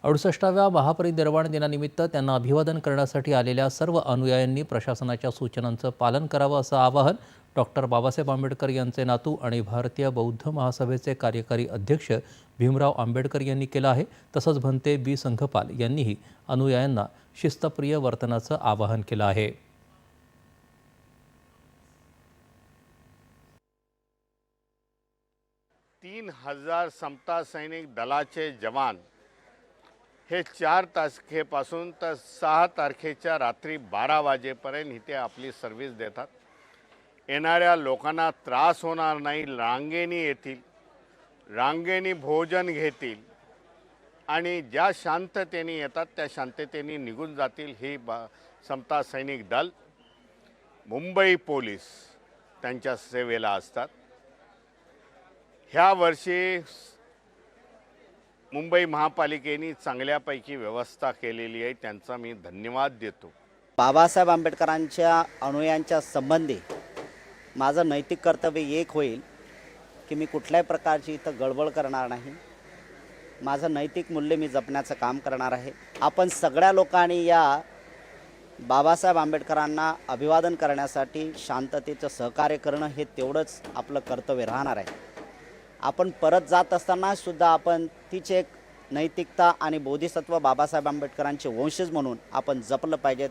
68व्या महापरिनिर्वाण दिनानिमित्त त्यांना अभिवादन करण्यासाठी आलेल्या सर्व अनुयायांनी प्रशासनाच्या सूचनांचं पालन करावं असं आवाहन डॉक्टर बाबासाहेब आंबेडकर यांचे नातू आणि भारतीय बौद्ध महासभेचे कार्यकारी अध्यक्ष भीमराव आंबेडकर यांनी केलं आहे। तसंच भंते बी संघपाल यांनीही अनुयायांना शिस्तप्रिय वर्तनाचं आवाहन केलं आहे। 3000 समता सैनिक दलाचे जवान हे 4 तारखेपासून तर 6 तारखेच्या रात्री 12 वाजेपर्यंत इथे आपली सर्व्हिस देतात। येणाऱ्या लोकांना त्रास होणार नाही, रांगेने येतील, रांगेने भोजन घेतील आणि ज्या शांततेने येतात त्या शांततेने निघून जातील। ही समता सैनिक दल, मुंबई पोलीस त्यांच्या सेवेला असतात। ह्या वर्षी मुंबई महापालिकेने चांगल्यापैकी व्यवस्था केलेली आहे, त्यांचा मी धन्यवाद देतो। बाबासाहेब आंबेडकरांच्या अनुयायांच्या संबंधी माझं नैतिक कर्तव्य एक होईल की मी कुठल्याही प्रकारची इथं गडबड करणार नाही। माझं नैतिक मूल्य मी जपण्याचं काम करणार आहे। आपण सगळ्या लोकांनी या बाबासाहेब आंबेडकरांना अभिवादन करण्यासाठी शांततेचं सहकार्य करणं हे तेवढंच आपलं कर्तव्य राहणार आहे। आपण परत जात असताना सुद्धा आपण तीच एक नैतिकता आणि बोधिसत्व बाबासाहेब आंबेडकरांचे वंशज म्हणून आपण जपलं पाहिजे।